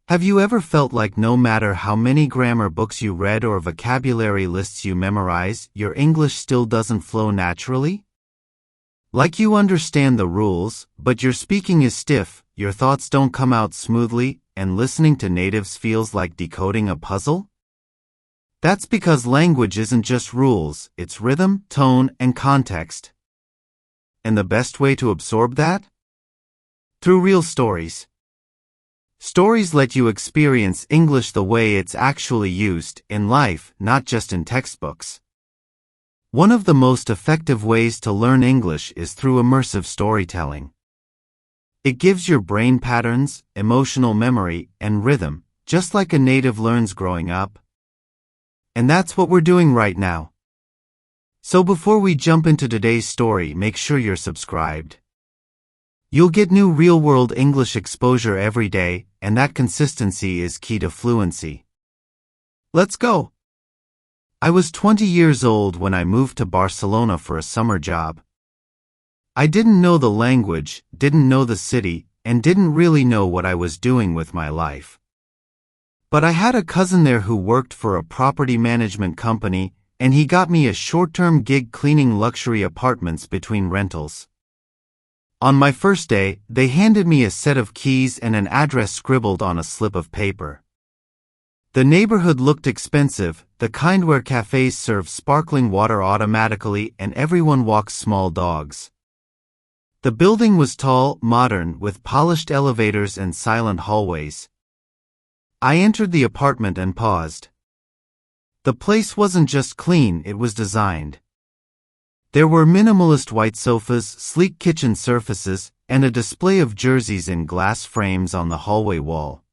Have you ever felt like no matter how many grammar books you read or vocabulary lists you memorize, your English still doesn't flow naturally? Like you understand the rules, but your speaking is stiff, your thoughts don't come out smoothly, and listening to natives feels like decoding a puzzle? That's because language isn't just rules, it's rhythm, tone, and context. And the best way to absorb that? Through real stories. Stories let you experience English the way it's actually used, in life, not just in textbooks. One of the most effective ways to learn English is through immersive storytelling. It gives your brain patterns, emotional memory, and rhythm, just like a native learns growing up. And that's what we're doing right now. So before we jump into today's story, make sure you're subscribed. You'll get new real-world English exposure every day, and that consistency is key to fluency. Let's go! I was 20 years old when I moved to Barcelona for a summer job. I didn't know the language, didn't know the city, and didn't really know what I was doing with my life. But I had a cousin there who worked for a property management company, and he got me a short-term gig cleaning luxury apartments between rentals. On my first day, they handed me a set of keys and an address scribbled on a slip of paper. The neighborhood looked expensive, the kind where cafes serve sparkling water automatically and everyone walks small dogs. The building was tall, modern, with polished elevators and silent hallways. I entered the apartment and paused. The place wasn't just clean, it was designed. There were minimalist white sofas, sleek kitchen surfaces, and a display of jerseys in glass frames on the hallway wall.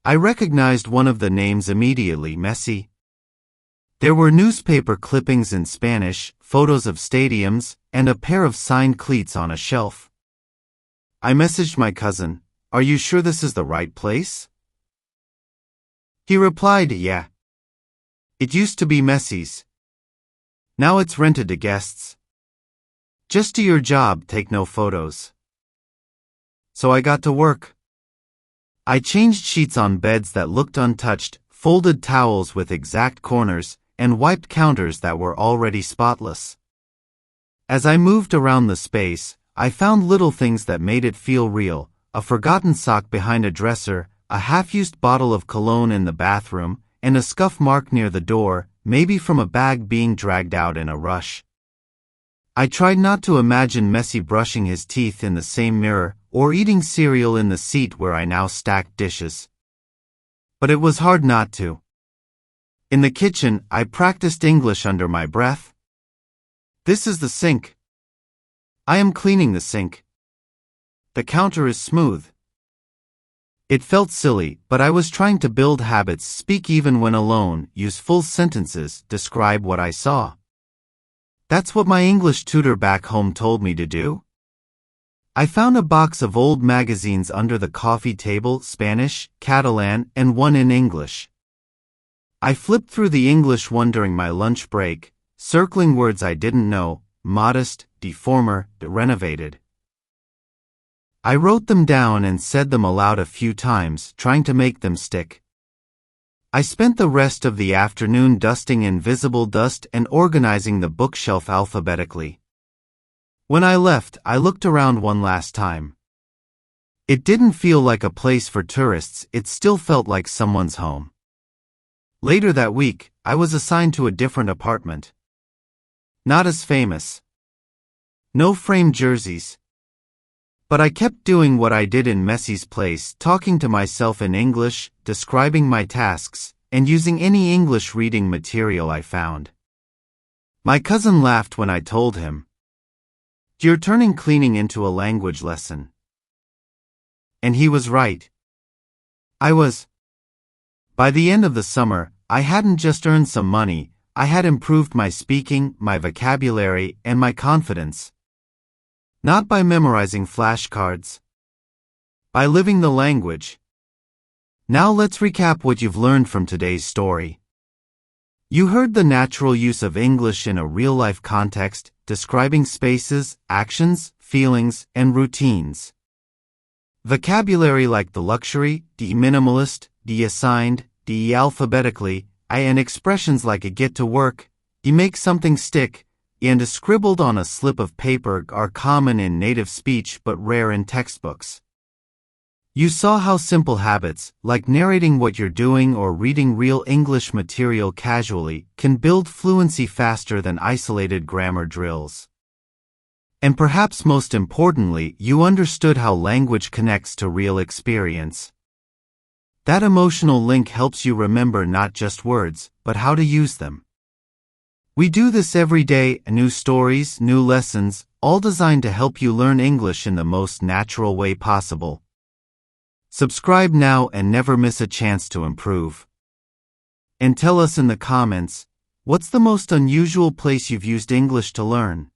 I recognized one of the names immediately, Messi. There were newspaper clippings in Spanish, photos of stadiums, and a pair of signed cleats on a shelf. I messaged my cousin, "Are you sure this is the right place?" He replied, "Yeah. It used to be Messi's. Now it's rented to guests. Just do your job, take no photos." So I got to work. I changed sheets on beds that looked untouched, folded towels with exact corners, and wiped counters that were already spotless. As I moved around the space, I found little things that made it feel real: a forgotten sock behind a dresser, a half-used bottle of cologne in the bathroom, and a scuff mark near the door, maybe from a bag being dragged out in a rush. I tried not to imagine Messi brushing his teeth in the same mirror, or eating cereal in the seat where I now stacked dishes. But it was hard not to. In the kitchen, I practiced English under my breath. "This is the sink. I am cleaning the sink. The counter is smooth." It felt silly, but I was trying to build habits, speak even when alone, use full sentences, describe what I saw. That's what my English tutor back home told me to do. I found a box of old magazines under the coffee table, Spanish, Catalan, and one in English. I flipped through the English one during my lunch break, circling words I didn't know: modest, deformer, renovated. I wrote them down and said them aloud a few times, trying to make them stick. I spent the rest of the afternoon dusting invisible dust and organizing the bookshelf alphabetically. When I left, I looked around one last time. It didn't feel like a place for tourists, it still felt like someone's home. Later that week, I was assigned to a different apartment. Not as famous. No framed jerseys. But I kept doing what I did in Messi's place, talking to myself in English, describing my tasks, and using any English reading material I found. My cousin laughed when I told him, "You're turning cleaning into a language lesson." And he was right. I was. By the end of the summer, I hadn't just earned some money, I had improved my speaking, my vocabulary, and my confidence. Not by memorizing flashcards. By living the language. Now let's recap what you've learned from today's story. You heard the natural use of English in a real-life context, describing spaces, actions, feelings, and routines. Vocabulary like the luxury, the minimalist, the assigned, the alphabetically, and expressions like a get to work, the make something stick, and a scribbled on a slip of paper are common in native speech but rare in textbooks. You saw how simple habits, like narrating what you're doing or reading real English material casually, can build fluency faster than isolated grammar drills. And perhaps most importantly, you understood how language connects to real experience. That emotional link helps you remember not just words, but how to use them. We do this every day, new stories, new lessons, all designed to help you learn English in the most natural way possible. Subscribe now and never miss a chance to improve. And tell us in the comments, what's the most unusual place you've used English to learn?